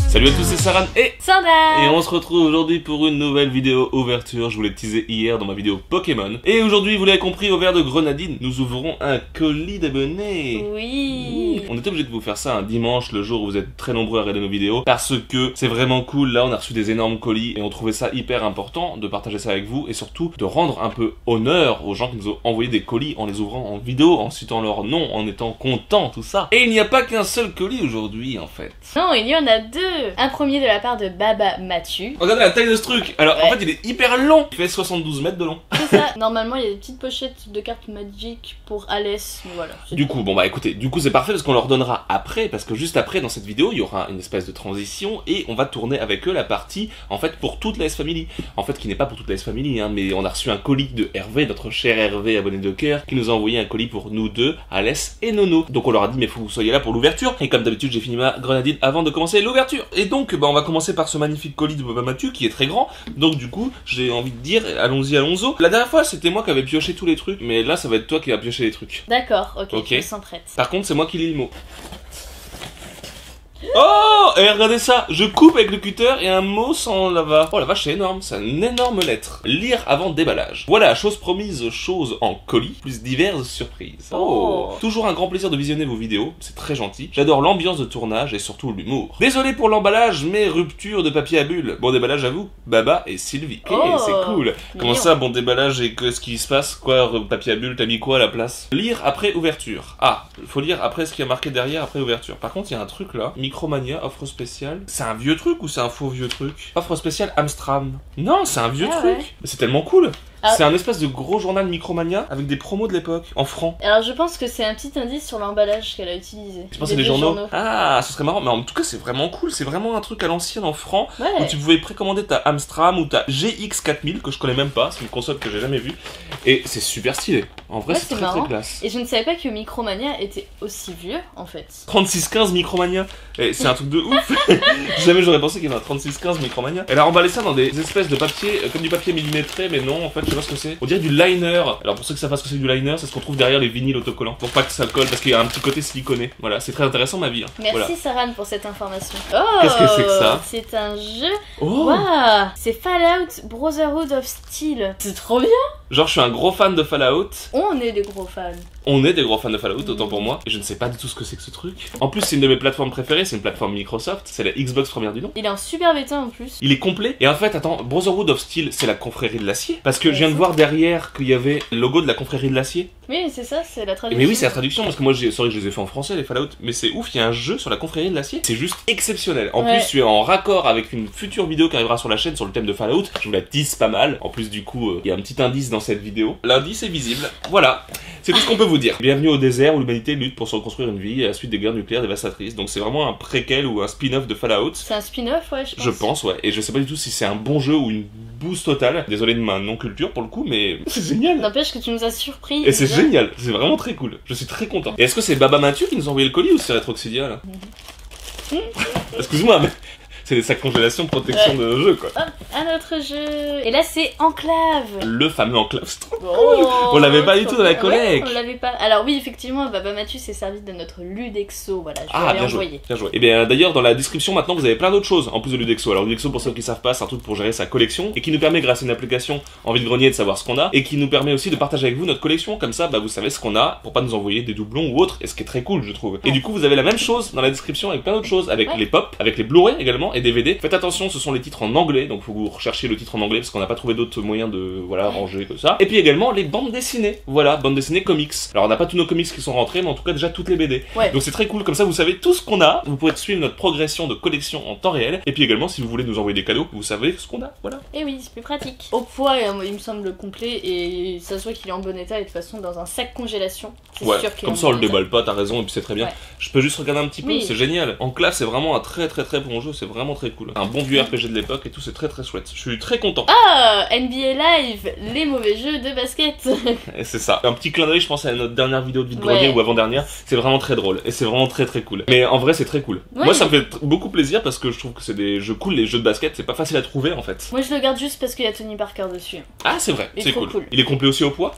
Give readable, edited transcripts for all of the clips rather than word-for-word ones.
Salut à tous, c'est Saran et Sandra. Et on se retrouve aujourd'hui pour une nouvelle vidéo ouverture. Je vous l'ai teasé hier dans ma vidéo Pokémon. Et aujourd'hui, vous l'avez compris, au verre de grenadine, nous ouvrons un colis d'abonnés. Oui. On était obligé de vous faire ça un dimanche, le jour où vous êtes très nombreux à regarder nos vidéos, parce que c'est vraiment cool. Là, on a reçu des énormes colis et on trouvait ça hyper important de partager ça avec vous et surtout de rendre un peu honneur aux gens qui nous ont envoyé des colis en les ouvrant en vidéo, en citant leur nom, en étant contents, tout ça. Et il n'y a pas qu'un seul colis aujourd'hui, en fait. Non, il y en a deux. Un premier de la part de Baba Mathieu. Regardez la taille de ce truc. Alors, en fait, il est hyper long. Il fait 72 mètres de long. C'est ça. Normalement, il y a des petites pochettes de cartes Magic pour Alès. Voilà. Du coup, bon bah écoutez, du coup c'est parfait parce qu'on leur donnera après, parce que juste après dans cette vidéo il y aura une espèce de transition et on va tourner avec eux la partie en fait pour toute la S-Family. En fait qui n'est pas pour toute la S-Family hein, mais on a reçu un colis de Hervé, notre cher Hervé abonné de cœur, qui nous a envoyé un colis pour nous deux, Alès et Nono. Donc on leur a dit mais faut que vous soyez là pour l'ouverture et comme d'habitude j'ai fini ma grenadine avant de commencer l'ouverture. Et donc bah on va commencer par ce magnifique colis de Baba Mathieu qui est très grand. Donc du coup j'ai envie de dire allons-y. La dernière fois c'était moi qui avais pioché tous les trucs, mais là ça va être toi qui vas piocher les trucs. D'accord, ok, je me sens prête. Par contre, c'est moi qui lis le mot. Oh, et regardez ça, je coupe avec le cutter et un mot sans lava. Oh la vache, c'est énorme, c'est une énorme lettre. Lire avant déballage. Voilà, chose promise, chose en colis, plus diverses surprises. Oh. Toujours un grand plaisir de visionner vos vidéos, c'est très gentil. J'adore l'ambiance de tournage et surtout l'humour. Désolé pour l'emballage, mais rupture de papier à bulles. Bon déballage à vous, Baba et Sylvie. Ok, c'est cool. Comment ça, bon déballage et qu'est-ce qui se passe? Quoi, papier à bulles, t'as mis quoi à la place? Lire après ouverture. Ah, il faut lire après ce qui a marqué derrière après ouverture. Par contre, il y a un truc là. Micromania, offre spéciale. C'est un vieux truc ou c'est un faux vieux truc? Offre spéciale Amstram. Non, c'est un vieux truc. Ouais. Mais c'est tellement cool. Ah. C'est un espèce de gros journal Micromania avec des promos de l'époque, en francs. Alors je pense que c'est un petit indice sur l'emballage qu'elle a utilisé. Je pense que c'est des journaux. Ah, ce serait marrant. Mais en tout cas, c'est vraiment cool. C'est vraiment un truc à l'ancienne en francs. Ouais. Où tu pouvais précommander ta Amstram ou ta GX4000 que je connais même pas. C'est une console que j'ai jamais vue. Et c'est super stylé. En vrai, Ouais, c'est très très classe. Et je ne savais pas que Micromania était aussi vieux en fait. 3615 Micromania. C'est un truc de ouf. Jamais j'aurais pensé qu'il y avait un 3615 Micromania. Elle a emballé ça dans des espèces de papier, comme du papier millimétré, mais non, en fait, je sais pas ce que c'est. On dirait du liner. Alors pour ceux qui savent pas ce que c'est du liner, c'est ce qu'on trouve derrière les vinyles autocollants. Pour pas que ça colle, parce qu'il y a un petit côté siliconé. Voilà, c'est très intéressant ma vie. Hein. Merci voilà. Saran pour cette information. Oh, qu'est-ce que c'est que ça? C'est un jeu. Oh. Waouh, c'est Fallout Brotherhood of Steel. C'est trop bien. Genre je suis un gros fan de Fallout. On est des gros fans. On est des gros fans de Fallout, autant pour moi. Et je ne sais pas du tout ce que c'est que ce truc. En plus, c'est une de mes plateformes préférées, c'est une plateforme Microsoft. C'est la Xbox première du nom. Il est en super bêta en plus. Il est complet. Et en fait, attends, Brotherhood of Steel, c'est la confrérie de l'acier. Parce que je viens de voir derrière qu'il y avait le logo de la confrérie de l'acier. Oui, c'est ça, c'est la traduction. Mais oui, c'est la traduction, parce que moi, c'est vrai que je les ai fait en français, les Fallout. Mais c'est ouf, il y a un jeu sur la confrérie de l'acier. C'est juste exceptionnel. En plus, tu es en raccord avec une future vidéo qui arrivera sur la chaîne sur le thème de Fallout. Je vous la tease pas mal. En plus, du coup, il y a un petit indice dans cette vidéo. L'indice est visible. Voilà. C'est tout ce qu'on peut vous dire. Bienvenue au désert où l'humanité lutte pour se reconstruire une vie à la suite des guerres nucléaires dévastatrices. Donc c'est vraiment un préquel ou un spin-off de Fallout. C'est un spin-off, ouais, je pense. Je pense, ouais. Et je sais pas du tout si c'est un bon jeu ou une bouse totale. Désolé de ma non-culture pour le coup, mais c'est génial. N'empêche que tu nous as surpris. Et c'est génial. C'est vraiment très cool. Je suis très content. Et est-ce que c'est Baba Mathieu qui nous a envoyé le colis ou c'est Retroxidia là? Excuse-moi, mais... c'est des sacs congélation protection de jeu quoi. Hop, un autre jeu. Et là c'est Enclave. Le fameux Enclave, c'est trop cool. On l'avait pas du tout dans la collecte. Ouais, on l'avait pas. Alors oui, effectivement, Baba Mathieu s'est servi de notre Ludexo. Voilà, je l'avais envoyé. Bien joué. Et bien d'ailleurs dans la description maintenant vous avez plein d'autres choses en plus de Ludexo. Alors Ludexo pour ceux qui savent pas, c'est un truc pour gérer sa collection et qui nous permet grâce à une application en vide-grenier de savoir ce qu'on a et qui nous permet aussi de partager avec vous notre collection. Comme ça, bah vous savez ce qu'on a pour pas nous envoyer des doublons ou autres. Et ce qui est très cool je trouve. Et du coup vous avez la même chose dans la description avec plein d'autres choses, avec les pop, avec les Blu-ray également et DVD. Faites attention, ce sont les titres en anglais, donc faut que vous recherchiez le titre en anglais parce qu'on n'a pas trouvé d'autres moyens de ranger que ça. Et puis également les bandes dessinées, voilà, bandes dessinées comics. Alors on n'a pas tous nos comics qui sont rentrés, mais en tout cas déjà toutes les BD. Ouais. Donc c'est très cool, comme ça vous savez tout ce qu'on a, vous pouvez suivre notre progression de collection en temps réel. Et puis également si vous voulez nous envoyer des cadeaux, vous savez ce qu'on a, voilà. Et oui, c'est plus pratique. Au poids, il me semble complet et ça se voit qu'il est en bon état et de toute façon dans un sac congélation. Ouais, comme ça on le déballe pas, t'as raison, et puis c'est très bien. Ouais. Je peux juste regarder un petit peu, Oui. c'est génial. Enclave c'est vraiment un très très très bon jeu, c'est vraiment vraiment très cool. Un bon vieux RPG de l'époque et tout, c'est très très chouette. Je suis très content. Ah, NBA Live, les mauvais jeux de basket. Et c'est ça. Un petit clin d'œil, je pense à notre dernière vidéo de vide-grenier Ouais. ou avant-dernière. C'est vraiment très drôle et c'est vraiment très très cool. Mais en vrai, c'est très cool. Ouais. Moi, ça me fait beaucoup plaisir parce que je trouve que c'est des jeux cool. Les jeux de basket, c'est pas facile à trouver en fait. Moi je le garde juste parce qu'il y a Tony Parker dessus. Ah, c'est vrai, Il est c'est trop cool. cool. Il est complet aussi au poids?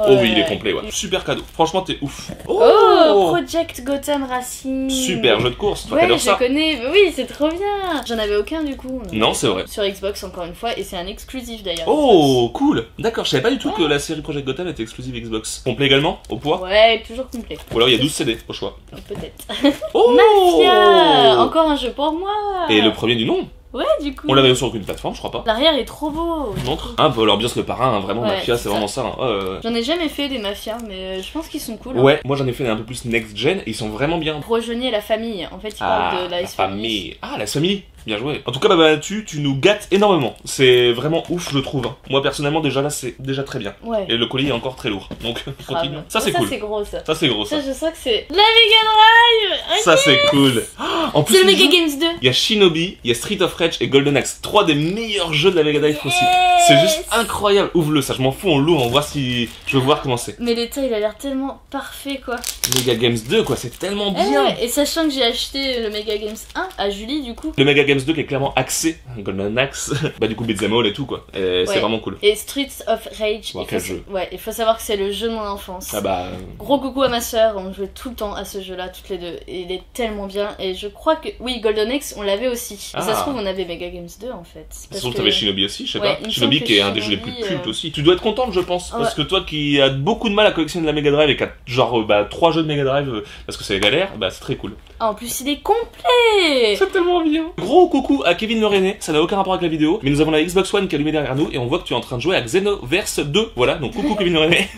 Oh oui, il est complet, ouais. Super cadeau. Franchement, t'es ouf. Oh, Project Gotham Racing. Super jeu de course. Toi, Ouais, t'adores je ça. connais. Mais oui, c'est trop bien. J'en avais aucun du coup. Non, c'est vrai. Sur Xbox encore une fois, et c'est un exclusif d'ailleurs. Oh, cool. D'accord, je savais pas du tout que la série Project Gotham était exclusive Xbox. Complet également, au poids? Ouais, toujours complet. Ou alors il y a 12 CD au choix. Peut-être. Oh Mafia. Encore un jeu pour moi. Et le premier du nom. Ouais, du coup. On l'avait sur aucune plateforme, je crois pas. L'arrière est trop beau. Montre. Ah, bah l'ambiance le parrain, hein, vraiment, Ouais, Mafia, c'est c'est vraiment ça. Hein. J'en ai jamais fait des mafias, mais je pense qu'ils sont cool. Ouais, moi j'en ai fait un peu plus next-gen et ils sont vraiment bien. Pour rejoigner la famille. En fait, ils Ah, parlent de la famille. Ah, la famille. Bien joué. En tout cas, bah, tu nous gâtes énormément. C'est vraiment ouf, je trouve. Hein. Moi, personnellement, déjà là, c'est déjà très bien. Ouais. Et le colis est encore très lourd. Donc, continue. Grave. Ça, c'est Ça, cool. c'est gros, ça. Ça, c'est gros, ça. Ça, je sens que c'est la Mega Drive. Ok. Ça, c'est cool. Ah, en plus, C'est le les Mega jeux- Games 2. il y a Shinobi, il y a Street of Rage et Golden Axe. 3 des meilleurs jeux de la Mega Drive possible. C'est juste incroyable. Ouvre-le, ça, je m'en fous, on l'ouvre, on voit si. Je veux voir comment c'est. Mais l'état, il a l'air tellement parfait, quoi. Mega Games 2, quoi, c'est tellement bien. Ouais, et sachant que j'ai acheté le Mega Games 1 à Julie, du coup. Le Mega Games 2 qui est clairement axé, Golden Axe, bah du coup Beat'em All et tout quoi. Et c'est Ouais. vraiment cool. Et Streets of Rage. Bon, il quel faut... jeu. Ouais, il faut savoir que c'est le jeu de mon enfance. Ah bah. Gros coucou à ma soeur, on jouait tout le temps à ce jeu-là, toutes les deux. Et il est tellement bien. Et je crois que. Oui, Golden Axe, on l'avait aussi. Et ça Ah. se trouve, on avait Mega Games 2 en fait. Ça se Parce trouve, que- t'avais Shinobi aussi, je sais Ouais, pas. il me Shinobi semble qui est que un des jeux les plus Shinobi, cultes aussi. Tu dois être contente, je pense. Ouais. Parce que toi qui as beaucoup de mal à collectionner de la Mega Drive et qui a genre 3 jeux de Mega Drive parce que c'est galère, bah c'est très cool. Ah, en plus, il est complet. C'est tellement bien. Gros coucou à Kevin Le René, ça n'a aucun rapport avec la vidéo, mais nous avons la Xbox One qui est allumée derrière nous et on voit que tu es en train de jouer à Xenoverse 2. Voilà, donc coucou Kevin Le René.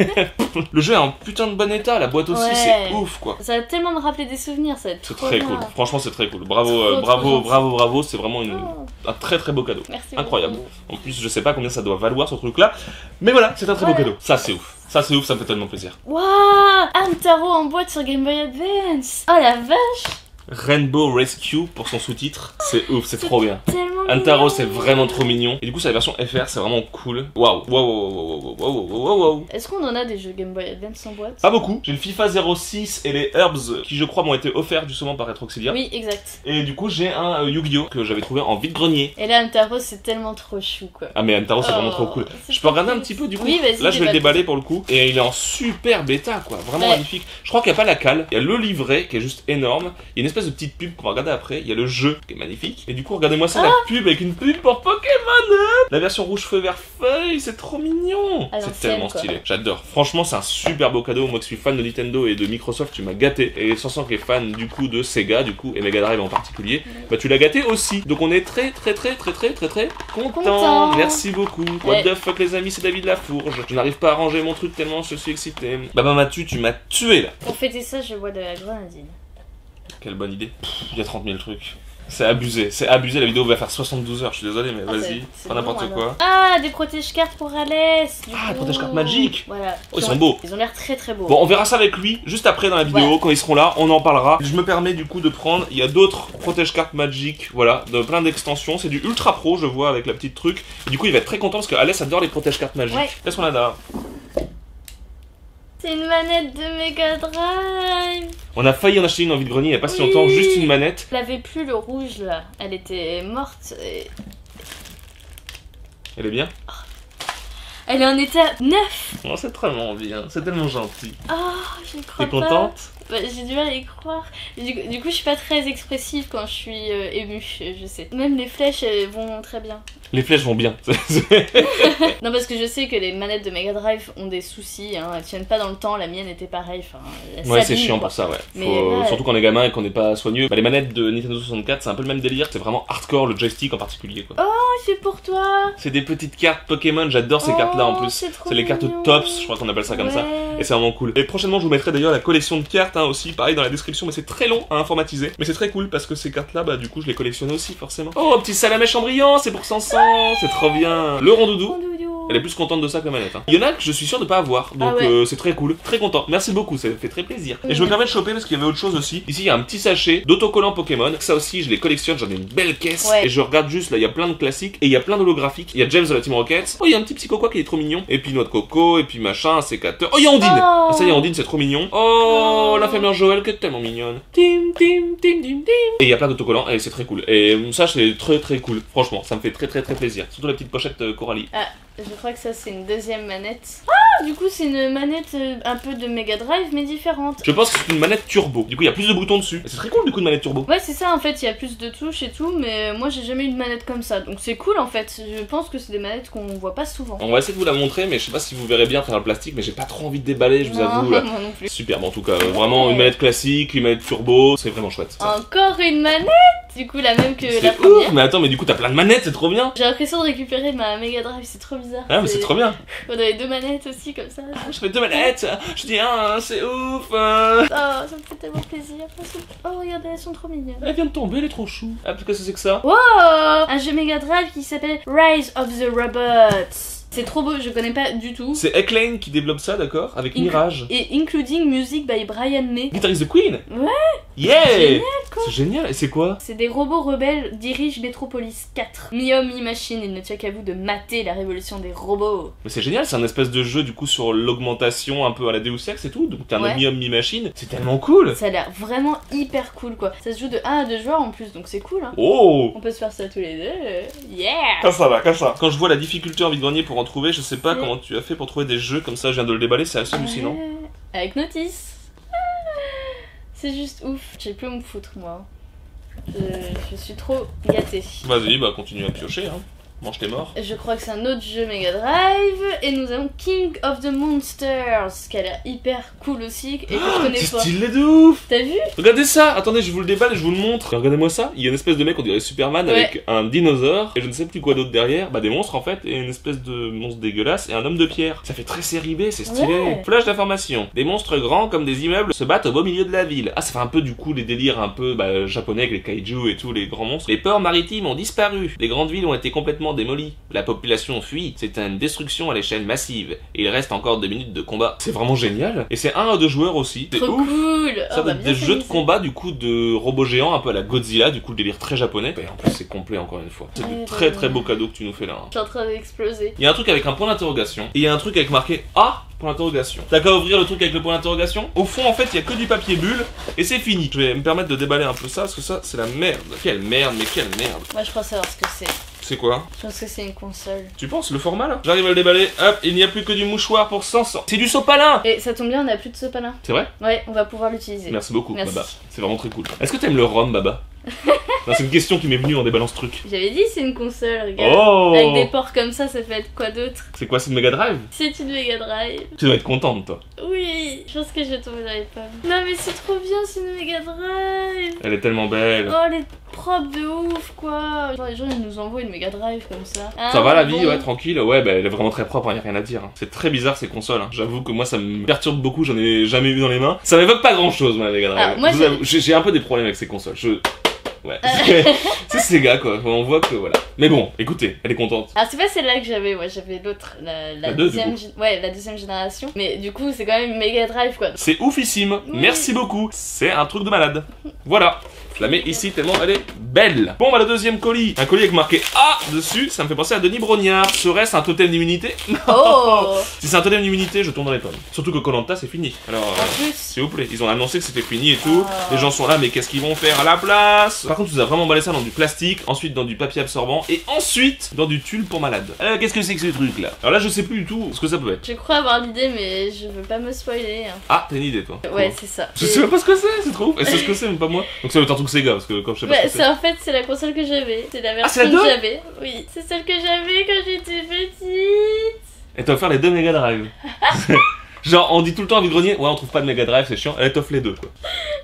Le jeu est en putain de bon état, la boîte aussi, Ouais. c'est ouf quoi. Ça va tellement me rappeler des souvenirs, ça va être C'est trop très bien. cool, franchement c'est très cool. Bravo, Trop, bravo, trop bravo, bravo, c'est vraiment Oh, un très très beau cadeau. merci Incroyable. beaucoup. En plus, je sais pas combien ça doit valoir ce truc là, mais voilà, c'est un très beau Ouais. cadeau. Ça c'est ouf. Ça c'est ouf, ça me fait tellement plaisir. Waouh, Hamtaro en boîte sur Game Boy Advance. Oh la vache, Rainbow Rescue pour son sous-titre, c'est ouf, c'est trop bien. tellement Antaro mignon. c'est vraiment trop mignon. Et du coup c'est la version FR, c'est vraiment cool. Waouh, waouh, waouh, waouh, waouh, waouh, waouh. Est-ce qu'on en a des jeux Game Boy Advance en boîte? Pas beaucoup. J'ai le FIFA 06 et les Herbs qui je crois m'ont été offerts justement par Retroxilia. Oui, exact. Et du coup j'ai un Yu-Gi-Oh que j'avais trouvé en vide-grenier. Et là, Hamtaro, c'est tellement trop chou, quoi. Ah mais Antaro c'est vraiment Oh, trop cool. c'est Je peux regarder un trop petit peu du coup. Oui, vas-y, Là je vais le déballe. déballer pour le coup. Et il est en super bêta quoi, vraiment Ouais. magnifique. Je crois qu'il n'y a pas la cale. Il y a le livret qui est juste énorme. Il y a une espèce de petite pub qu'on va regarder après. Il y a le jeu qui est magnifique. Et du coup regardez-moi ça, Ah. la pub avec une pub pour Pokémon. La version rouge feu vert feuille, c'est trop mignon. À C'est l'ancienne, tellement quoi. stylé. J'adore. Franchement c'est un super beau cadeau. Moi qui suis fan de Nintendo et de Microsoft, tu m'as gâté. Et Sansan qui est fan du coup de Sega du coup et Mega Drive en particulier, bah tu l'as gâté aussi. Donc on est très content. Content. Merci beaucoup. What Ouais. the fuck les amis, c'est David Lafourge. Je n'arrive pas à ranger mon truc tellement je suis excité. Bah Matu, tu m'as tué là. Pour fêter ça, je bois de la grenadine. Quelle bonne idée. Il y a 30 000 trucs. C'est abusé, la vidéo va faire 72 heures, je suis désolé mais Ah, vas-y, c'est pas n'importe bon, quoi. alors. Ah, des protège-cartes pour Alès. du Ah, coup. des protège-cartes Magic. Voilà. Oh, ils sont beaux. Ils ont l'air très très beaux. Bon, on verra ça avec lui juste après dans la vidéo, Ouais. quand ils seront là, on en parlera. Je me permets du coup de prendre, il y a d'autres protège-cartes Magic, voilà, de plein d'extensions. C'est du Ultra Pro, je vois, avec la petite truc. Et du coup, il va être très content parce que Alès adore les protège-cartes Magic. Ouais. Qu'est-ce qu'on a là? C'est une manette de Mega Drive. On a failli en acheter une en vide-grenier il y a pas si Oui. longtemps, juste une manette. Elle avait plus le rouge là. Elle était morte. Et... Elle est bien? Elle est en état neuf. Oh, c'est tellement bien, c'est tellement gentil. Ah, je crois T'es pas. contente? Bah, j'ai du mal à y croire. Du coup, je suis pas très expressive quand je suis émue, je sais. Même les flèches, elles vont très bien. Les flèches vont bien. Non, parce que je sais que les manettes de Mega Drive ont des soucis, hein. Elles tiennent pas dans le temps, la mienne était pareille. Enfin, elle Ouais, c'est s'abîme, chiant quoi. pour ça, ouais. Mais Faut- là, Surtout quand on est gamin et qu'on n'est pas soigneux. Bah, les manettes de Nintendo 64, c'est un peu le même délire, c'est vraiment hardcore, le joystick en particulier, quoi. Oh, c'est pour toi. C'est des petites cartes Pokémon, j'adore ces cartes-là en plus. C'est trop C'est les cartes mignon. Tops, je crois qu'on appelle ça comme ça. Ouais. Et c'est vraiment cool. Et prochainement, je vous mettrai d'ailleurs la collection de cartes hein, aussi, pareil dans la description, mais c'est très long à informatiser. Mais c'est très cool parce que ces cartes-là, bah du coup, je les collectionne aussi forcément. Oh, petit Salamèche en brillant, c'est pour Sansan, c'est trop bien. Le rondoudou. Rondoudou. Elle est plus contente de ça que la manette. Hein. Il y en a que je suis sûr de pas avoir, donc c'est très cool. Très content. Merci beaucoup, ça fait très plaisir. Et je me permets de choper parce qu'il y avait autre chose aussi. Ici, il y a un petit sachet d'autocollants Pokémon. Ça aussi, je les collectionne, j'en ai une belle caisse. Et je regarde juste, là, il y a plein de classiques et il y a plein d'holographiques. Il y a James de la Team Rocket. Oh, il y a un petit psychoquois qui est trop mignon. Et puis noix de coco, et puis machin, un sécateur. Oh, il y a Ondine. Ah, ça y est, Ondine, c'est trop mignon. Oh, l'infirmière Joël qui est tellement mignonne. Tim, tim, tim, tim, tim. Et il y a plein d'autocollants et c'est très cool. Et ça, c'est très cool. Franchement, ça me fait très plaisir. Surtout la petite pochette Coralie. Ah, je crois que ça, c'est une deuxième manette. Ah, du coup, c'est une manette un peu de Mega Drive, mais différente. Je pense que c'est une manette turbo. Du coup, il y a plus de boutons dessus. C'est très cool, du coup, de manette turbo. Ouais, c'est ça, en fait, il y a plus de touches et tout, mais moi, j'ai jamais eu de manette comme ça. Donc, c'est cool, en fait. Je pense que c'est des manettes qu'on voit pas souvent. On va essayer de vous la montrer, mais je sais pas si vous verrez bien à travers le plastique, mais j'ai pas trop envie de déballer, je vous avoue. Là. Moi non plus. Superbe, en tout cas. Vraiment, une manette classique, une manette turbo, c'est vraiment chouette. Ça. Encore une manette. Du coup, la même que la première. Ouf, mais attends, mais du coup, t'as plein de manettes, c'est trop bien. J'ai l'impression de récupérer ma Mega Drive, c'est trop bizarre. Ah, mais c'est trop bien. On avait deux manettes aussi, comme ça. Je fais deux manettes, je dis c'est ouf. Oh, ça me fait tellement plaisir. Oh, regardez, elles sont trop mignonnes. Elle vient de tomber, elle est trop chou. Ah, qu'est-ce que c'est que ça? Wow, un jeu Mega Drive qui s'appelle Rise of the Robots. C'est trop beau, je connais pas du tout. C'est Eklane qui développe ça, d'accord? Avec Mirage. Et including music by Brian May. Guitariste de Queen? Ouais. Yeah! C'est génial, quoi. C'est génial, et c'est quoi? C'est des robots rebelles dirigent Metropolis 4. Mi-homme, mi-machine, il ne tient qu'à vous de mater la révolution des robots. Mais c'est génial, c'est un espèce de jeu du coup sur l'augmentation un peu à la Deus Ex et tout. Donc t'es un mi-homme, mi-machine. C'est tellement cool! Ça a l'air vraiment hyper cool, quoi. Ça se joue de 1 à 2 joueurs en plus, donc c'est cool, hein. Oh! On peut se faire ça tous les deux. Yeah! Comme ça va, comme ça. Quand je vois la difficulté en vide-grenier pour en trouver, je sais pas comment tu as fait pour trouver des jeux comme ça, je viens de le déballer, c'est assez hallucinant. Avec Notice. C'est juste ouf. J'ai plus où me foutre, moi. Je suis trop gâtée. Vas-y, bah continue à piocher, hein. Mange tes morts. Je crois que c'est un autre jeu Mega Drive. Et nous avons King of the Monsters, qui a l'air hyper cool aussi, et que je connais c'est pas. stylé de ouf! T'as vu? Regardez ça! Attendez, je vous le déballe et je vous le montre. Regardez-moi ça. Il y a une espèce de mec, on dirait Superman, avec un dinosaure, et je ne sais plus quoi d'autre derrière. Bah des monstres en fait, et une espèce de monstre dégueulasse, et un homme de pierre. Ça fait très série B, c'est stylé. Ouais. Flash d'information. Des monstres grands comme des immeubles se battent au beau milieu de la ville. Ah, ça fait un peu du coup les délires un peu japonais avec les kaiju et tout, les grands monstres. Les ports maritimes ont disparu. Les grandes villes ont été complètement démolies. La population fuit, c'est une destruction à l'échelle massive. Et il reste encore 2 minutes de combat. C'est vraiment génial. Et c'est 1 à 2 joueurs aussi. C'est trop ouf. Cool. Ça doit être des jeux de combat du coup de robots géants un peu à la Godzilla, du coup le délire très japonais. Et en plus c'est complet encore une fois. C'est du très beau cadeau que tu nous fais là. Hein. Je suis en train d'exploser. Il y a un truc avec un point d'interrogation. Et il y a un truc avec marqué A point d'interrogation. T'as qu'à ouvrir le truc avec le point d'interrogation. Au fond en fait il y a que du papier bulle et c'est fini. Je vais me permettre de déballer un peu ça parce que ça c'est la merde. Quelle merde, mais quelle merde. Moi je crois savoir ce que c'est. C'est quoi? Je pense que c'est une console. Tu penses le format là? J'arrive à le déballer, hop, il n'y a plus que du mouchoir pour 500. C'est du sopalin! Et ça tombe bien, on a plus de sopalin. C'est vrai? Ouais, on va pouvoir l'utiliser. Merci beaucoup, Merci. Baba. C'est vraiment très cool. Est-ce que t'aimes le rhum, Baba? Non, c'est une question qui m'est venue en déballant ce truc. J'avais dit c'est une console, regarde. Oh! Avec des ports comme ça peut être quoi d'autre? C'est quoi, c'est une Mega Drive? C'est une Mega Drive. Tu dois être contente, toi. Oui, je pense que je vais tomber dans les pommes. Non mais c'est trop bien, c'est une Mega Drive. Elle est tellement belle. Oh, elle est propre de ouf, quoi. Genre, les gens ils nous envoient une Mega Drive comme ça. Ah, Ça va la vie, bon. ouais, tranquille. Ouais, bah elle est vraiment très propre, hein, y a rien à dire. Hein. C'est très bizarre ces consoles. Hein. J'avoue que moi ça me perturbe beaucoup, j'en ai jamais eu dans les mains. Ça m'évoque pas grand chose, moi, la Mega Drive. Ah, moi, j'ai un peu des problèmes avec ces consoles. Ouais, c'est ces gars quoi, on voit que voilà. Mais bon, écoutez, elle est contente. Alors c'est pas celle-là que j'avais, ouais, j'avais l'autre, la deux, deuxième, la deuxième génération. Mais du coup c'est quand même une Mega Drive quoi. C'est oufissime, Oui. merci beaucoup, c'est un truc de malade. Voilà, je la mets ici tellement elle est belle. Bon bah le deuxième colis, un colis avec marqué A dessus, ça me fait penser à Denis Brognard. Serait-ce un totem d'immunité? Oh. Si c'est un totem d'immunité, je tourne dans les pommes. Surtout que Koh-Lanta c'est fini. Alors, En plus. s'il vous plaît, ils ont annoncé que c'était fini et tout. Les gens sont là, mais qu'est-ce qu'ils vont faire à la place? Par contre, tu nous as vraiment emballé ça dans du plastique, ensuite dans du papier absorbant, et ensuite dans du tulle pour malade. Qu'est-ce que c'est que ce truc là? Alors là, je sais plus du tout ce que ça peut être. Je crois avoir l'idée mais je veux pas me spoiler. Hein. Ah, t'as une idée toi? Ouais, c'est ça. Je sais même pas ce que c'est trop ouf. Et c'est ce que c'est, même pas moi. Donc ça doit être un truc Sega, parce que comme je sais pas ce que c'est. En fait, c'est la console que j'avais. C'est la c'est la version que 2? j'avais. Oui, c'est celle que j'avais quand j'étais petite. Elle t'a offert les deux Mega Drive. Genre, on dit tout le temps à vide-grenier, ouais, on trouve pas de Mega Drive, c'est chiant. Elle t'offre les deux quoi.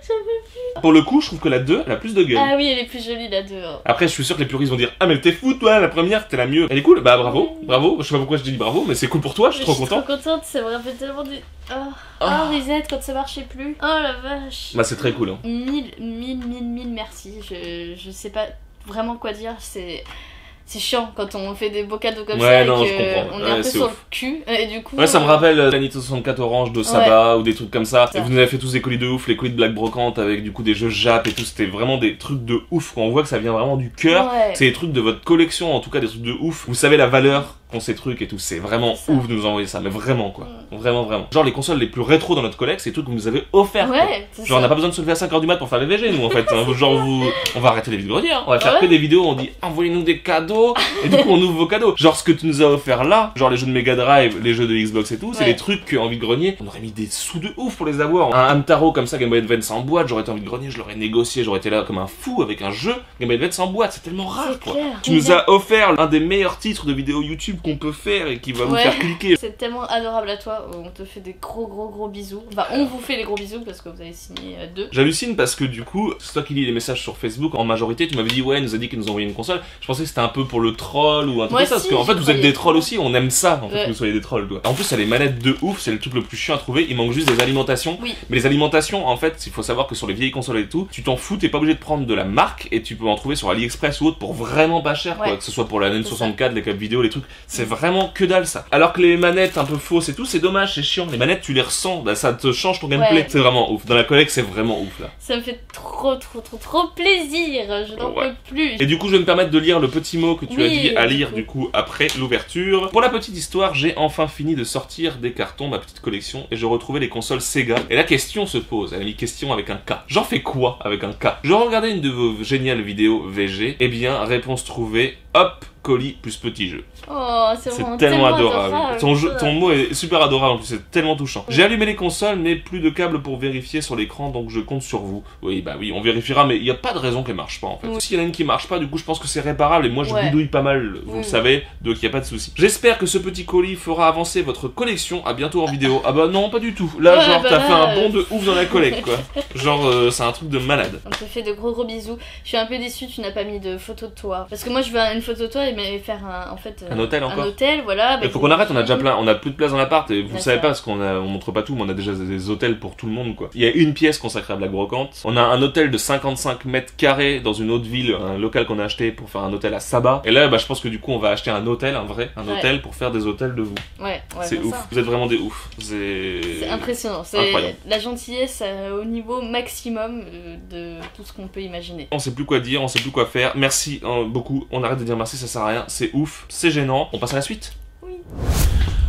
J'en peux plus. Pour le coup, je trouve que la 2, elle a plus de gueule. Ah oui, elle est plus jolie la 2. Hein. Après, je suis sûr que les puristes vont dire ah mais t'es fou toi, la première t'es la mieux. Elle est cool, bah bravo, bravo. Je sais pas pourquoi je dis bravo, mais c'est cool pour toi, je suis trop content. Je suis trop contente, ça me rappelle tellement des. Oh, reset quand ça marchait plus. Oh la vache. Bah c'est très cool. Hein. Mille merci. Je sais pas vraiment quoi dire. C'est c'est chiant quand on fait des beaux cadeaux comme Ouais, ça non, et je comprends. qu'on est Ouais, un peu c'est sur ouf. le cul. Et du coup, Ouais, ça me rappelle la Nintendo 64 Orange de Saba ou des trucs comme ça. Et vous nous avez fait tous des colis de ouf, les colis de Black Brocante avec du coup des jeux Jap et tout. C'était vraiment des trucs de ouf. Quand on voit que ça vient vraiment du cœur, Ouais. c'est des trucs de votre collection, en tout cas des trucs de ouf. Vous savez la valeur qu'ont ces trucs et tout. C'est vraiment C'est ça. ouf de nous envoyer ça, mais vraiment quoi. Vraiment, vraiment. Genre les consoles les plus rétro dans notre collecte, c'est des trucs que vous nous avez offerts. Quoi. Ouais, c'est Genre on ça. n'a pas besoin de se lever à 5h du mat pour faire les VG nous en fait. Genre on va arrêter les vide-greniers, hein. On va faire Ouais. que des vidéos où on dit envoyez-nous des cadeaux et du coup on ouvre vos cadeaux. Genre ce que tu nous as offert là, genre les jeux de Mega Drive, les jeux de Xbox et tout, c'est Ouais. des trucs qu'en vide-grenier, on aurait mis des sous de ouf pour les avoir. Un Hamtaro comme ça, Game Boy Advance en boîte, j'aurais été en vide-grenier, je l'aurais négocié, j'aurais été là comme un fou avec un jeu Game Boy Advance en boîte, c'est tellement rare C'est quoi. clair. Tu nous as offert un des meilleurs titres de vidéos YouTube qu'on peut faire et qui va vous Ouais. faire cliquer. C'est tellement adorable à toi, on te fait des gros bisous. Enfin, on vous fait des gros bisous parce que vous avez signé 2. J'hallucine parce que du coup, c'est toi qui lis les messages sur Facebook, en majorité, tu m'avais dit ouais, il nous a dit qu'il nous envoyait une console. Je pensais que c'était un peu pour le troll ou un truc Moi comme ça, aussi, parce qu'en fait j'y vous êtes croyais. des trolls aussi, on aime ça en fait Ouais. que vous soyez des trolls quoi. En plus, ça les manettes de ouf, c'est le truc le plus chiant à trouver, il manque juste des alimentations. Oui. Mais les alimentations, en fait, il faut savoir que sur les vieilles consoles et tout, tu t'en fous, t'es pas obligé de prendre de la marque et tu peux en trouver sur AliExpress ou autre pour vraiment pas cher quoi, Ouais. que ce soit pour la C'est N64, les câbles vidéo, les trucs, c'est vraiment que dalle ça. Alors que les manettes un peu fausses et tout, c'est dommage, c'est chiant. Les manettes, tu les ressens, bah, ça te change ton gameplay. Ouais. C'est vraiment ouf. Dans la collecte, c'est vraiment ouf là. Ça me fait trop plaisir, je n'en Ouais. peux plus. Et du coup, je vais me permettre de lire le petit mot que tu as Oui, dit à du lire coup. du coup après l'ouverture. Pour la petite histoire, j'ai enfin fini de sortir des cartons, ma petite collection, et je retrouvais les consoles Sega. Et la question se pose, elle a mis question avec un K. J'en fais quoi avec un K? Je regardais une de vos géniales vidéos VG, et bien, réponse trouvée, hop, colis plus petit jeu. Oh, c'est C'est vraiment tellement adorable. Ton ça. mot est super adorable en plus, c'est tellement touchant. J'ai allumé les consoles, mais plus de câbles pour vérifier sur l'écran, donc je compte sur vous. Oui, bah oui, on vérifiera, mais il n'y a pas de raison qu'elle marche pas en fait. Oui. S'il y en a une qui marche pas, du coup, je pense que c'est réparable, et moi je Ouais. bidouille pas mal, vous Oui. le savez, donc il n'y a pas de souci. J'espère que ce petit colis fera avancer votre collection. À bientôt en vidéo. Ah bah non, pas du tout. Là, Ouais, genre, bah t'as là, fait un bond de ouf dans la collecte, quoi. Genre, c'est un truc de malade. On te fait de gros bisous. Je suis un peu déçue, tu n'as pas mis de photo de toi. Parce que moi, je veux une photo de toi et faire Un hôtel encore. Un hôtel, voilà. Il faut qu'on arrête, on a déjà plein, on a plus de place dans l'appart et vous D'accord. savez pas parce on montre pas tout, mais on a déjà des hôtels pour tout le monde quoi. Il y a une pièce consacrée à Black Brocante. On a un hôtel de 55 mètres carrés dans une autre ville, un local qu'on a acheté pour faire un hôtel à Saba. Et là, bah, je pense que du coup, on va acheter un hôtel, un Ouais. hôtel pour faire des hôtels de vous. Ouais, c'est ouf. ça. Vous êtes vraiment des oufs. C'est impressionnant. C'est Incroyable. la gentillesse au niveau maximum de tout ce qu'on peut imaginer. On sait plus quoi dire, on sait plus quoi faire. Merci beaucoup. On arrête de dire merci, ça sert à rien. C'est ouf, c'est gênant. On passe à la suite. Oui.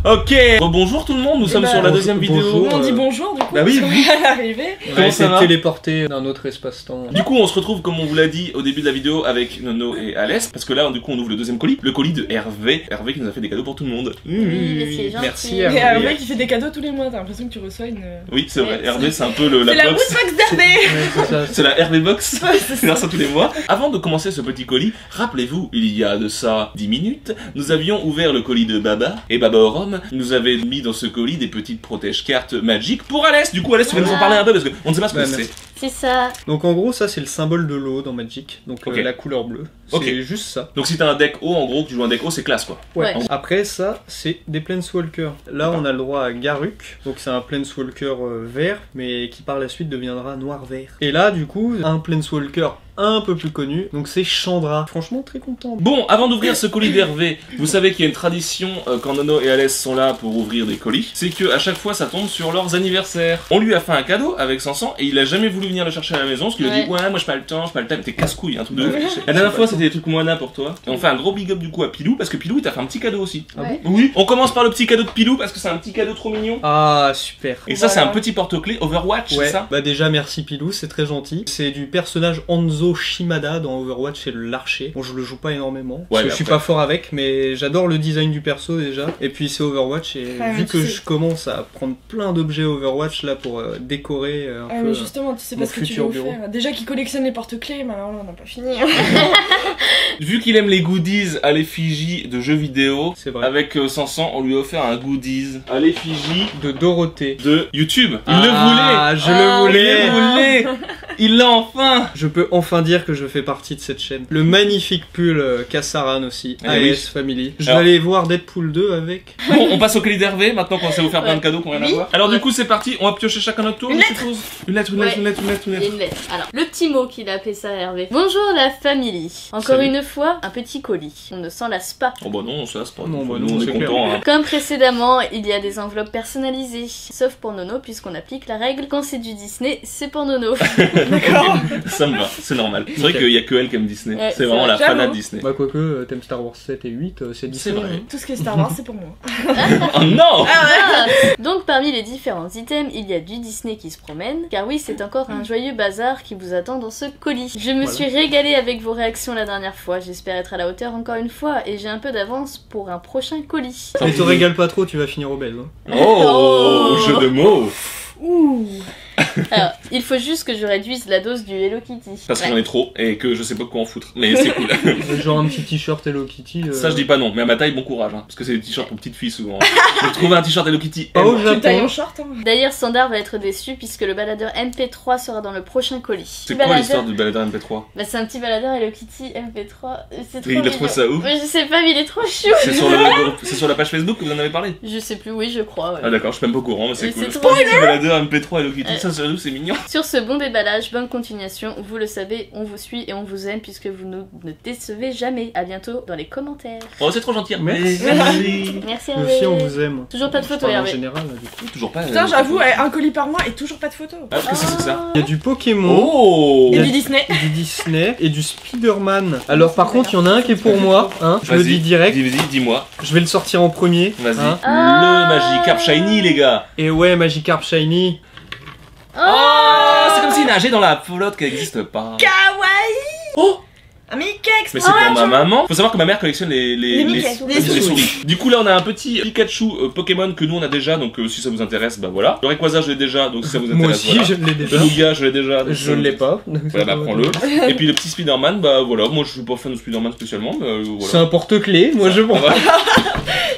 Ok. Bonjour tout le monde. Nous sommes bah, sur la deuxième vidéo. bonjour. On dit bonjour du coup, Bah oui, parce qu'on oui. vient d'arriver. On Comment a ça été va téléporté d'un autre espace-temps. Du coup, on se retrouve comme on vous l'a dit au début de la vidéo avec Nono et Alès, parce que là, du coup, on ouvre le deuxième colis, le colis de Hervé. Hervé qui nous a fait des cadeaux pour tout le monde. Oui, mais c'est gentil. Merci, Et Hervé. Hervé qui fait des cadeaux tous les mois, t'as l'impression que tu reçois une. Oui, c'est vrai. Ouais, Hervé, c'est un peu la C'est la box. Woodbox d'Hervé. Ouais, c'est ça. C'est la Hervé Box. Ouais, c'est C'est ça tous les mois. Avant de commencer ce petit colis, rappelez-vous, il y a de ça 10 minutes, nous avions ouvert le colis de Baba, et Baba au Rhum nous avait mis dans ce colis des petites protège-cartes magiques pour Alès. Du coup, Alès, tu vas nous en parler un peu parce qu'on ne sait pas ce que Bah, c'est. merci. C'est ça. Donc en gros, ça c'est le symbole de l'eau dans Magic, donc Ok. la couleur bleue. C'est Ok. juste ça. Donc si t'as un deck haut, en gros, que tu joues un deck haut, c'est classe quoi. Ouais. Après ça, c'est des Planeswalkers. Là, on a le droit à Garruk, donc c'est un Planeswalker vert, mais qui par la suite deviendra noir-vert. Et là, du coup, un Planeswalker un peu plus connu, donc c'est Chandra. Franchement, très content. Bon, avant d'ouvrir ce colis d'Hervé, vous savez qu'il y a une tradition quand Nono et Alès sont là pour ouvrir des colis, c'est que à chaque fois ça tombe sur leurs anniversaires. On lui a fait un cadeau avec Sansan et il a jamais voulu venir le chercher à la maison parce qu'il a dit ouais moi j'ai pas le temps, mais t'es casse-couille, un truc de ouf. La dernière fois c'était des trucs Moana pour toi. Et on fait un gros big up du coup à Pilou parce que Pilou il t'a fait un petit cadeau aussi. Ah Ouais. Oui, on commence par le petit cadeau de Pilou parce que c'est un petit cadeau trop mignon. Ah, super. Et ça c'est un Voilà. petit porte-clés Overwatch, Ouais, c'est ça? bah déjà merci Pilou, c'est très gentil. C'est du personnage Hanzo Shimada dans Overwatch, c'est l'archer. Bon, je le joue pas énormément, parce que mais je suis après- pas fort avec, mais j'adore le design du perso déjà. Et puis c'est Overwatch, et Ah, vu mais que tu sais- je commence à prendre plein d'objets Overwatch là pour décorer un Ah, peu. mais justement, tu sais pas mon ce que tu futur veux bureau. faire. Déjà qu'il collectionne les porte-clés, mais alors là, on n'a pas fini. Vu qu'il aime les goodies à l'effigie de jeux vidéo, C'est vrai. avec Sansan on lui a offert un goodies à l'effigie De Dorothée. de YouTube. Il Ah, je le le voulait. voulais. Il le voulait. Il l'a enfin. Je peux enfin dire que je fais partie de cette chaîne. Le magnifique pull Kassaran aussi, Eh AS oui. Family. Je vais Alors- aller voir Deadpool 2 avec. Bon, on passe au colis d'Hervé, maintenant qu'on sait vous faire plein de cadeaux qu'on vient Oui. d'avoir. Alors Ouais. du coup c'est parti, on va piocher chacun notre tour. Une je lettre. suppose. Une lettre, une lettre, Ouais. une lettre, une lettre, une Il y a lettre. une lettre. Alors, le petit mot qu'il a appelé ça, Hervé. Bonjour la famille. Encore Salut. une fois, un petit colis. On ne s'en lasse pas. Oh bah non, ça c'est pas. Non, bah nous non, on est c'est clair. contents. Hein. Comme précédemment, il y a des enveloppes personnalisées. Sauf pour Nono, puisqu'on applique la règle quand c'est du Disney, c'est pour Nono. D'accord. Ça me va, c'est normal. C'est vrai qu'il y a que elle qui aime Disney. Ouais, c'est vraiment la j'avoue. fanat de Disney. Bah quoique, t'aimes Star Wars 7 et 8, c'est Disney. C'est vrai. Tout ce qui est Star Wars, c'est pour moi. Oh non. Ah Donc parmi les différents items, il y a du Disney qui se promène, car oui, c'est encore un joyeux bazar qui vous attend dans ce colis. Je me Voilà. suis régalée avec vos réactions la dernière fois, j'espère être à la hauteur encore une fois, et j'ai un peu d'avance pour un prochain colis. Mais te régale pas trop, tu vas finir obèse. Hein. Oh, Oh. jeu de mots. Ouh. Alors, il faut juste que je réduise la dose du Hello Kitty. Parce que Ouais. j'en ai trop et que je sais pas quoi en foutre. Mais c'est cool. Genre un petit t-shirt Hello Kitty. Ça je dis pas non, mais à ma taille bon courage hein, parce que c'est des t-shirts pour petites filles souvent. J'ai trouvé un t-shirt Hello Kitty. Pas au Tu tailles en Japon. short, hein. D'ailleurs, Sandar va être déçu puisque le baladeur MP3 sera dans le prochain colis. C'est Petit quoi l'histoire baladeur- du baladeur MP3? Bah, c'est un petit baladeur Hello Kitty MP3. C'est trop Il a mignon. trouvé ça où? Ouais, je sais pas, mais il est trop chou. C'est sur le c'est sur la page Facebook que vous en avez parlé? Je sais plus, oui, je crois. ouais. Ah d'accord, je suis même pas au courant mais c'est Mais cool. c'est trop Petit baladeur MP3 Hello Kitty, Ouais. ça sur nous c'est mignon. Sur ce bon déballage, bonne continuation. Vous le savez, on vous suit et on vous aime puisque vous nous ne décevez jamais. À bientôt dans les commentaires. Oh c'est trop gentil. Merci. Merci. Merci Nous Hervé. aussi, on vous aime. Toujours pas de Je photo parle en Hervé. général, là, du coup. Toujours pas. Putain, j'avoue, un colis par mois et toujours pas de photos. Ah, qu'est-ce que c'est que ça? Il y a du Pokémon. Oh. Et Il y a du Disney. du Disney et du Spider-Man. Alors par contre, il y en a un qui est pour moi, hein, je le Vas-y, dis direct, Vas-y, dis-moi. je vais le sortir en premier. Vas-y. hein. Ah. Le Magikarp Shiny les gars. Et ouais, Magikarp Shiny. Oh, c'est comme s'il nageait dans la flotte qui n'existe pas. Kawaii. Oh. Un Mickey Mais c'est pour ma maman. Faut savoir que ma mère collectionne les Mickey, les souris. Du coup là on a un petit Pikachu Pokémon que nous on a déjà, donc si ça vous intéresse, bah voilà. Le Rayquaza je l'ai déjà, donc si ça vous intéresse, Moi aussi, voilà. je l'ai déjà. Le Lugia je l'ai déjà. donc Je ne l'ai pas. Voilà, bah prends-le. Et puis le petit Spider-Man, bah voilà, moi je suis pas fan de Spider-Man spécialement, mais C'est voilà. un porte-clés, moi je pense. Ah, voilà.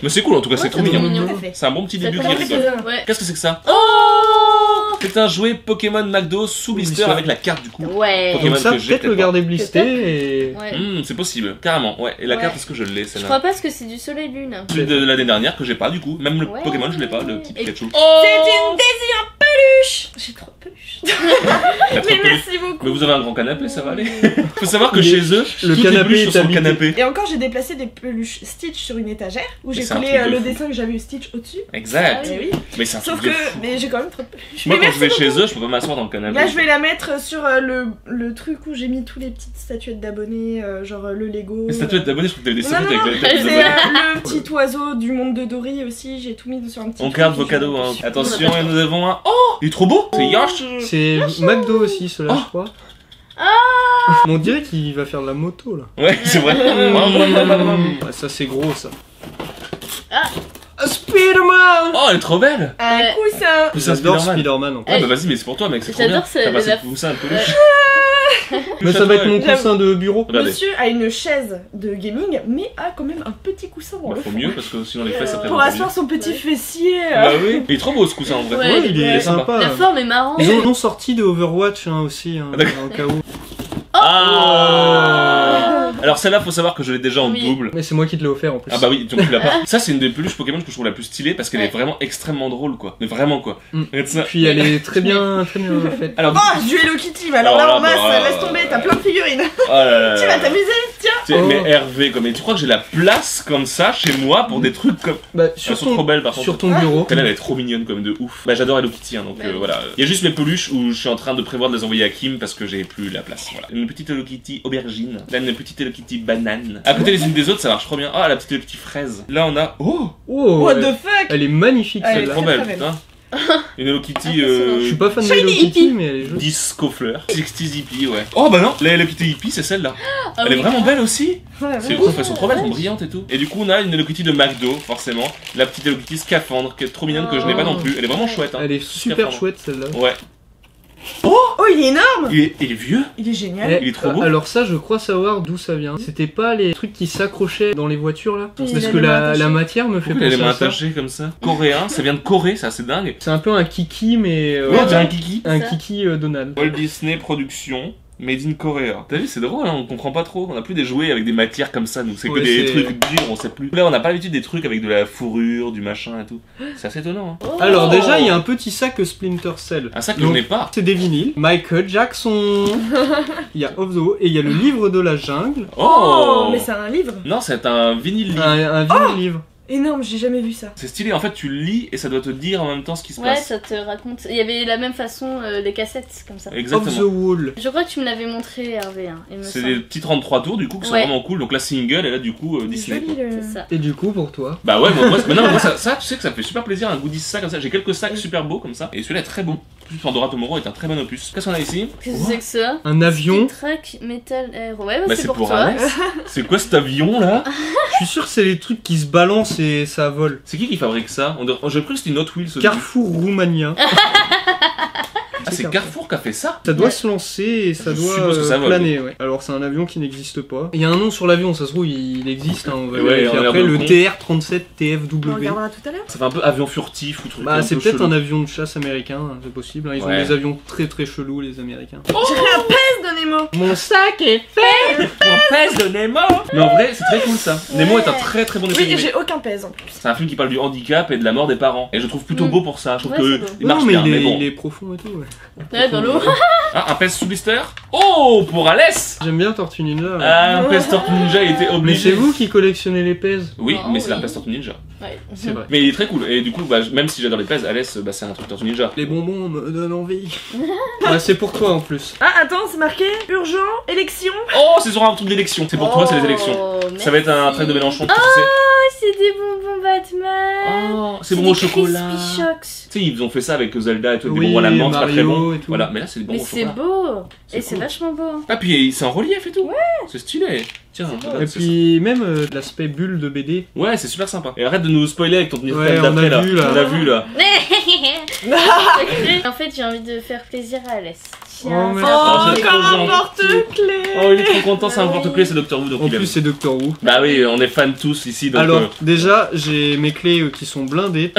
Mais c'est cool en tout cas, c'est trop c'est mignon. mignon. C'est un bon petit Ça début fait qui longtemps rigole. que- Ouais. Qu'est-ce que c'est que ça? Oh C'est un jouet Pokémon McDo sous blister Blister. avec la carte du coup. Ouais. Pokémon Donc ça, que j'ai, peut-être le peut-être garder blisté et... Ouais. C'est possible, carrément, ouais. Et la Ouais. carte, est-ce que je l'ai Je celle-là? crois pas que c'est du soleil lune. Celui de l'année dernière que j'ai pas du coup. Même le Ouais. Pokémon, je l'ai pas, le petit Et- Pikachu. Oh C'est une Daisy en peluche. J'ai trop de peluche. La trop Mais peluche. merci beaucoup. Mais vous avez un grand canapé, ça va aller. Faut savoir que Le- chez eux, le toutes les canapé peluches est sont sur le habité. canapé. Et encore, j'ai déplacé des peluches Stitch sur une étagère où j'ai c'est un collé truc de le fou. dessin que j'avais eu Stitch au-dessus. Exact. Ah Et oui. Mais c'est un Sauf truc de que, fou. mais j'ai quand même trop de peluches. Moi, Mais quand je vais merci chez beaucoup. eux, je peux pas m'asseoir dans le canapé. Là, je vais la mettre sur le truc où j'ai mis tous les petites statuettes d'abonnés, genre le Lego. Les statuettes d'abonnés, je trouve que t'avais des Non, statuettes non, avec non, la tête c'est d'abonnés. le petit oiseau du monde de Dory aussi, j'ai tout mis sur un petit. On truc garde et vos je- cadeaux, hein. Attention, et nous avons un. Oh, il est trop beau. C'est Yosh. C'est McDo aussi, cela, Oh. je crois. On dirait qu'il va faire de la moto, là. Ouais, c'est vrai. Ouais, ça, c'est gros, ça. Ah. Spider-Man. Oh, elle est trop belle. Un Ouais. coussin. Coussin J'adore Spider-Man. Spider-Man, en plus. Ouais, bah vas-y, mais c'est pour toi, mec, c'est trop bien. J'adore T'as passé la- le coussin de peluche. Mais ça va être mon J'avoue. coussin de bureau. Regardez. Monsieur a une chaise de gaming, mais a quand même un petit coussin dans Bah, le faut fond. mieux parce que sinon les fesses après Pour vont asseoir son petit Ouais. fessier. Bah oui. Il est trop beau ce coussin en vrai. Ouais, Ouais, il est ouais. sympa. La forme est marrante. Ils ont sorti de Overwatch hein, aussi, hein, D'accord. au cas où. Ah. Alors celle-là, faut savoir que je l'ai déjà en Oui. double. Mais c'est moi qui te l'ai offert en plus. Ah bah oui, donc tu l'as pas. Ça c'est une des peluches Pokémon que je trouve la plus stylée parce qu'elle est Ouais. vraiment extrêmement drôle quoi. Mais vraiment quoi. Mm. Regarde ça. Puis elle est très bien faite. Alors, Oh, du Hello Kitty, mais alors là Alors en là, masse, bah, laisse tomber, t'as plein de figurines. oh là là Tu là vas là. t'amuser, tiens. Tu sais, Oh. mais Hervé, comme, et tu crois que j'ai la place comme ça chez moi pour des trucs comme. Bah, Elles sur, sont trop ton, belles par contre. sur ton bureau. Celle-là elle est trop mignonne comme de ouf. Bah j'adore Hello Kitty hein, donc Bah oui. voilà. Il y a juste mes peluches où je suis en train de prévoir de les envoyer à Kim parce que j'ai plus la place. Voilà. Une petite Hello Kitty aubergine. Là une petite Hello Kitty banane. À côté les unes des autres ça marche trop bien. Ah la petite Hello Kitty fraise. Là on a. Oh Oh, What elle, the fuck. elle est magnifique Elle Elle est est celle-là. trop très, belle très putain. Une Hello Kitty Impressionnant. Je suis pas fan de Shiny Hello Kitty, hippie. mais elle est jolie. Disco Fleur. 60s hippie ouais. Oh bah non, la Hello Kitty hippie c'est celle-là. Ah Elle est oui. vraiment belle aussi. Ouais, C'est ouais. ouf, elles sont trop belles, elles sont brillantes et tout. Et du coup on a une Hello Kitty de McDo forcément. La petite Hello Kitty scaphandre qui est trop mignonne que je n'ai pas non plus. Elle est vraiment chouette hein. Elle est super Scaphandre. chouette celle-là. Ouais. Oh, il est énorme. Il est vieux. Il est génial. Eh, il est trop beau. Alors ça, je crois savoir d'où ça vient. C'était pas les trucs qui s'accrochaient dans les voitures là? Oui, Parce il a que les mains la attachées. matière me fait Pourquoi il a les penser mains à ça. attachées comme ça? Coréen, ça vient de Corée, c'est assez dingue. C'est un peu un kiki, mais Ouais, on dirait un kiki. un Ça. kiki Donald. Walt Disney Production. Made in Korea. T'as vu, c'est drôle, hein, on comprend pas trop. On a plus des jouets avec des matières comme ça, nous. C'est que Ouais, des c'est- trucs durs, on sait plus. Là, on a pas l'habitude des trucs avec de la fourrure, du machin et tout. C'est assez étonnant. Hein. Oh. Alors déjà, il y a un petit sac Splinter Cell. Un sac que Donc, je n'ai pas. C'est des vinyles. Michael Jackson. Il y a Off the Wall et il y a le livre de la jungle. Oh, Mais c'est un livre. Non, c'est un vinyle. Un vieux livre. Énorme, j'ai jamais vu ça. C'est stylé, en fait, tu lis et ça doit te dire en même temps ce qui se Ouais, passe. ça te raconte. Il y avait la même façon les cassettes comme ça. Off the Exactement. Wall. Je crois que tu me l'avais montré, Hervé. Hein, il me C'est semble. des petits 33 tours, du coup, qui sont Ouais. vraiment cool. Donc la single, et là, du coup, Disney. Joli, le- C'est ça. Et du coup, pour toi? Bah ouais, moi, mais non, moi ça, tu sais que ça me fait super plaisir, un goodies sac comme ça. J'ai quelques sacs super beaux comme ça. Et celui-là est très beau. En plus, Pandora Tomorrow est un très bon opus. Qu'est-ce qu'on a ici? Qu'est-ce que c'est que ça? Un avion. Track Metal Air. Ouais, bah, Bah c'est c'est pour pour toi. Alès. C'est quoi cet avion là? Je suis sûr que c'est les trucs qui se balancent et ça vole. C'est qui fabrique ça? J'ai cru que c'était une Hot Wheels. au début. Carrefour Roumania. Ah, c'est Carrefour qui a fait ça? Ça doit Ouais. se lancer et ça Je doit suppose que ça vole. planer, ouais. Alors c'est un avion qui n'existe pas. Il y a un nom sur l'avion, ça se trouve il existe, hein, on va Ouais, vérifier on a l'air après, de le con. TR-37 On TFW. regardera tout à l'heure. Ça fait un peu avion furtif ou truc. Bah un c'est peu peut-être chelou. un avion de chasse américain, hein, c'est possible. Hein. Ils ont Ouais. des avions très très chelous les Américains. J'ai un pèse de Nemo. Mon sac est On pèse de Nemo! Mais en vrai, c'est très cool ça. Nemo est un très très bon dessin Oui, animé. j'ai aucun pèse en plus. C'est un film qui parle du handicap et de la mort des parents. Et je trouve plutôt Mm. beau pour ça. Je trouve Ouais, que c'est beau. il marche mais bien, il, mais est, bon. il est profond et tout, ouais. Ouais, dans l'eau. Ah, un pèse sous blister? Oh, pour Alès! J'aime bien Tortue Ninja. ouais. Ah, un pèse Tortue Ninja, il était Mais obligé. c'est vous qui collectionnez les pèses. Oui, Oh, mais c'est oui. un pèse Tortue Ninja. Ouais. C'est vrai. Mais il est très cool. Et du coup, bah, même si j'adore les pèses, Alès, bah, c'est un truc Tortue Ninja. Les bonbons me donnent envie. Ah, c'est pour toi en plus. Ah, attends, c'est marqué urgent, élection. Oh, c'est sur un truc d'élection. C'est pour toi, c'est les élections. Oh, Ça va être un merci. truc de Mélenchon, tu Oh, sais. c'est des bonbons Batman. Oh, c'est bon au des chocolat. Crispy Shocks. Tu sais, ils ont fait ça avec Zelda et tout, avec Oui, des bonbons à l'amande, c'est pas très Mario bon. et tout. Voilà, mais là, c'est des Mais bonbons au c'est chocolat. beau. C'est Et c'est cool. vachement beau. Ah, puis c'est en relief et tout. Ouais. C'est stylé. Tiens, C'est beau. regarde, Et c'est puis même l'aspect bulle de BD. ça. Ouais, c'est super sympa. Et arrête de nous spoiler avec ton Ouais, thème on d'après a là. vu, là. On a vu là. En fait, j'ai envie de faire plaisir à Alès. Tiens, Oh, mais- ça Oh, va. c'est comme trop un gentil. porte-clés. Oh, il est trop content, c'est un porte-clés, c'est Doctor Who donc En il aime. plus c'est Doctor Who. Bah oui, on est fans tous ici donc. Alors déjà j'ai mes clés qui sont blindées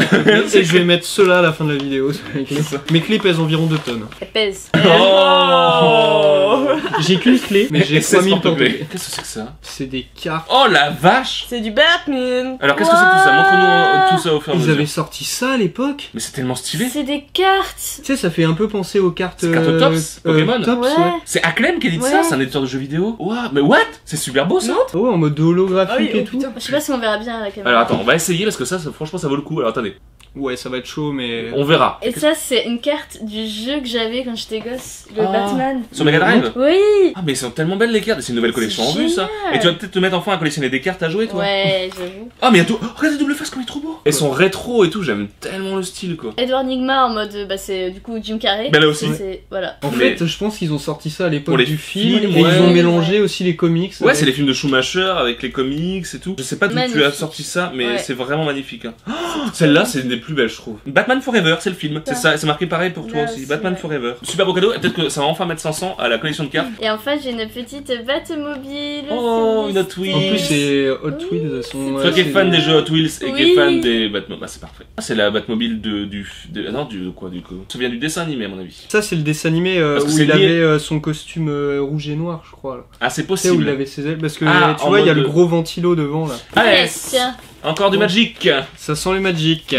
et je vais mettre ceux-là à la fin de la vidéo. Mes clés. Mes clés pèsent environ 2 tonnes. Elle pèse. Oh J'ai qu'une clé mais j'ai Et 3000 porte-clés. porte-clés. Qu'est-ce que c'est que ça? C'est des cartes. Oh la vache! C'est du Batman. Alors qu'est-ce que c'est que tout ça? Montre-nous tout ça au fur et à Ils mesure. avaient sorti ça à l'époque. Mais c'est tellement stylé. C'est des cartes. Tu sais ça fait un peu penser aux cartes C'est cartes Tops, Pokémon. Tops, Ouais. ouais. C'est Acclaim qui édite Ouais. ça, c'est un éditeur de jeux vidéo. Ouah, mais what? C'est super beau ça! Oh, en mode holographique Ah oui, et oh, tout. putain. Je sais pas si on verra bien à la caméra. Alors attends, on va essayer parce que ça franchement ça vaut le coup. Alors attendez, Ouais ça va être chaud mais... on verra. Et ça, c'est une carte du jeu que j'avais quand j'étais gosse, le Ah. Batman. Sur Mega Drive? Oui. Ah mais elles sont tellement belles les cartes, c'est une nouvelle collection en C'est vue ça. génial. Et tu vas peut-être te mettre enfin à collectionner des cartes à jouer toi. Ouais, j'avoue. Ah mais il y a tout. Oh, regarde les double face comme il est trop beau. Elles sont rétro et tout, j'aime tellement le style quoi. Edward Nigma en mode, bah c'est du coup Jim Carrey. Bah là aussi. C'est voilà. En Mais- fait je pense qu'ils ont sorti ça à Pour l'époque les du film films, et ouais. ils ont mélangé aussi les comics. Ouais, avec. c'est les films de Schumacher avec les comics et tout. Je sais pas d'où tu as Magnifique. sorti ça, mais Ouais. c'est vraiment magnifique. Hein. Oh, celle-là, c'est une des plus belles, je trouve. Batman Forever, c'est le film. C'est ça, c'est marqué pareil pour toi Là aussi. aussi, Batman ouais. Forever. Super beau cadeau, et peut-être que ça va enfin mettre 500 à la collection de cartes. Et en fait, j'ai une petite Batmobile. Oh, une Hot Wheels. En plus c'est Hot Oui, Wheels, elles sont... Toi qui es c'est- fan des jeux Hot Wheels et qui Oui. est fan des Batmobiles, bah c'est parfait. Ah, c'est la Batmobile non, du quoi du coup. Ça vient du dessin animé à mon avis. Ça c'est le dessin animé Parce que où c'est il lié. avait son costume rouge et noir je crois là. Ah, c'est Tu sais où il possible. avait ses ailes parce que Ah, tu en vois il y a mode- le gros ventilo devant là. Allez, Tiens. encore du Bon. Magic. Ça sent les magic.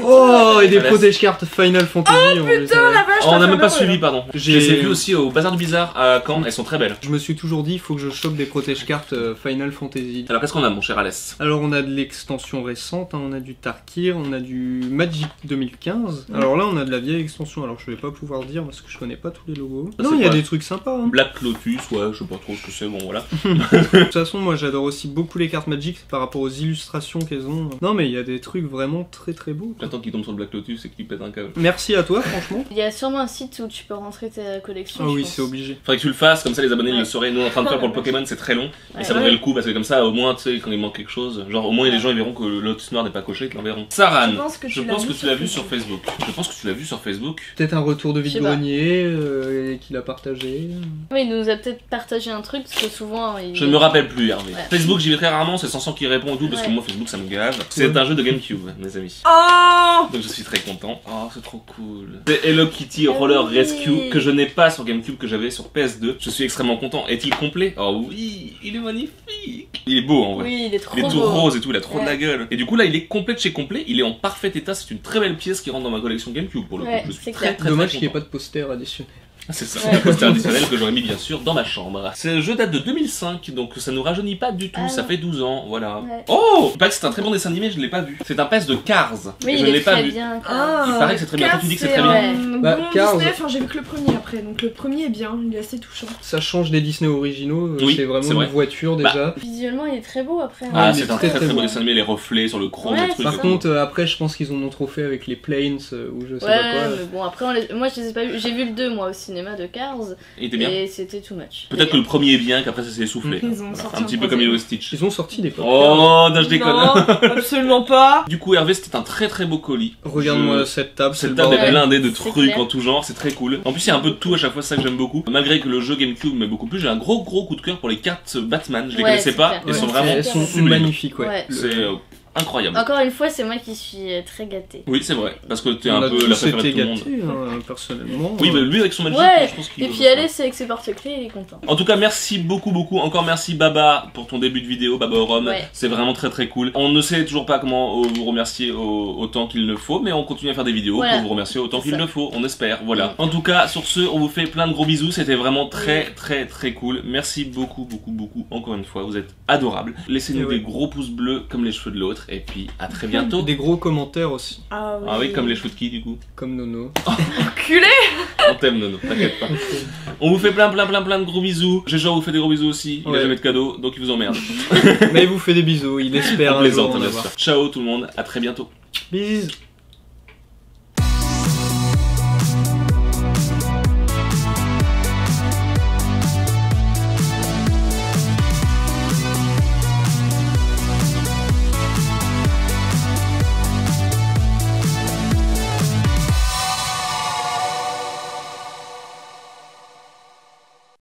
Oh et des Allez. protège cartes Final Fantasy. Oh Putain, la vache, Oh, on n'a t'as même fait pas peur, suivi, là. pardon. J'ai- Je les ai vues aussi au Bazar du Bizarre à Caen, elles sont très belles. Je me suis toujours dit il faut que je chope des protège cartes Final Fantasy. Alors qu'est-ce qu'on a mon cher Alès? Alors on a de l'extension récente, hein, on a du Tarkir, on a du Magic 2015. Alors là on a de la vieille extension, alors je vais pas pouvoir dire parce que je connais pas tous les logos. Ça, Non c'est il y a quoi des trucs sympas. Hein. Black Lotus, ouais, je sais pas trop ce que c'est, bon voilà. De toute façon moi j'adore aussi beaucoup les cartes Magic par rapport aux illustrations illustrations qu'elles ont. Non mais il y a des trucs vraiment très très beaux. J'attends qu'il tombe sur le Black Lotus et qu'il pète un câble. Merci à toi franchement. Il y a sûrement un site où tu peux rentrer ta collection. Ah je oui, pense. c'est obligé. Faudrait que tu le fasses, comme ça les abonnés Ouais. le sauraient. Nous on est en train de faire pour le Pokémon, c'est très long. Ouais. Et ça vaudrait le coup parce que comme ça, au moins, tu sais, quand il manque quelque chose, genre au moins les gens ils verront que le Lotus Noir n'est pas coché, ils te l'enverront. Saran, Je pense que tu l'as vu sur Facebook. Je pense que tu l'as vu sur Facebook. Peut-être un retour de Je sais vide-grenier qu'il a partagé. Oui, il nous a peut-être partagé un truc parce que souvent. Je ne me rappelle plus, Hervé. Ouais. Facebook, j'y vais très rarement, c'est Sanson qui répond et tout, parce que Ouais. moi, Facebook, ça me gave. C'est un jeu de GameCube, mes amis. Oh Donc je suis très content. Oh, c'est trop cool. C'est Hello Kitty Roller oui. Rescue, que je n'ai pas sur GameCube, que j'avais sur PS2. Je suis extrêmement content. Est-il complet? Oh oui, il est magnifique. Il est beau, en vrai. Oui, il est trop Il est tout beau. rose et tout, il a trop de Ouais. la gueule. Et du coup là il est complet de chez complet, il est en parfait état, c'est une très belle pièce qui rentre dans ma collection GameCube pour le coup. Ouais, Je suis c'est très clair. très Dommage très qu'il n'y ait content. pas de poster additionnel. Ah, c'est ça, Ouais. un poster additionnel que j'aurais mis bien sûr dans ma chambre. Ce jeu date de 2005, donc ça nous rajeunit pas du tout, Ah ça non. fait 12 ans, voilà. Ouais. Oh, il paraît que c'est un très bon dessin animé, je l'ai pas vu. C'est un PES de Cars, Oui, et je il ne l'ai est pas très vu. bien. quoi. Ah, Il paraît que c'est très bien. Cars, Quand tu dis que c'est c'est très bien. un Bah, bon Cars- Disney, enfin j'ai vu que le premier après, donc le premier est bien, il est assez touchant. Ça change des Disney originaux, Oui, c'est vraiment c'est vrai. une voiture déjà. Visuellement, il est très beau après. Ah, il est c'est un très, très très très beau bon. dessin animé, les reflets sur le chrome, Ouais, les trucs. Par ça. contre, après, je pense qu'ils en ont trop fait avec les Planes ou je sais Ouais, pas quoi. mais bon, après, moi je les ai pas vus. J'ai vu le 2 moi au cinéma de Cars. Il était bien. Et c'était too much. Peut-être que le premier est bien, qu'après ça s'est essoufflé. Ils ont sorti Un petit un peu comme troisième. Lilo Stitch. Ils ont sorti des pop. Oh, non, je déconne. Non, absolument pas. Du coup, Hervé, c'était un très très beau colis. Regarde-moi cette table, c'est Cette le table est bordel. blindée de C'est trucs clair. en tout genre, c'est très cool. En plus, il y a un peu de tout à chaque fois, c'est ça que j'aime beaucoup. Malgré que le jeu GameCube m'est beaucoup plus, j'ai un gros coup de cœur pour les cartes Batman. Je les Ouais, connaissais c'est pas, clair. elles sont Ouais, vraiment Elles sont sublimes. magnifiques, ouais. Ouais. C'est incroyable. Encore une fois, c'est moi qui suis très gâtée. Oui, c'est vrai, parce que t'es On un a peu la tous préférée de été tout le monde. gâtés, hein, personnellement. Oui, mais lui avec son Magic, Ouais, je pense qu'il Et veut puis ça. Alice avec ses porte-clés, il est content. En tout cas, merci beaucoup. Encore merci Baba pour ton début de vidéo, Baba au Rhum. Ouais. C'est vraiment très cool. On ne sait toujours pas comment vous remercier autant qu'il le faut, mais on continue à faire des vidéos Voilà. pour vous remercier autant C'est qu'il ça. le faut. On espère. Voilà. En tout cas, sur ce, on vous fait plein de gros bisous. C'était vraiment très cool. Merci beaucoup. Encore une fois, vous êtes adorables. Laissez-nous Et ouais. des gros pouces bleus comme les cheveux de l'autre. Et puis à très bientôt. Des gros commentaires aussi, Ah oui. Ah oui, comme les cheveux de qui du coup? comme Nono. Enculé. On t'aime Nono, t'inquiète pas. On vous fait plein de gros bisous. Jéjor vous fait des gros bisous aussi. Il a Ouais. jamais de cadeau, donc il vous emmerde. Mais il vous fait des bisous, il espère On un jour plaisante en bien avoir. sûr. Ciao tout le monde, à très bientôt. Bisous.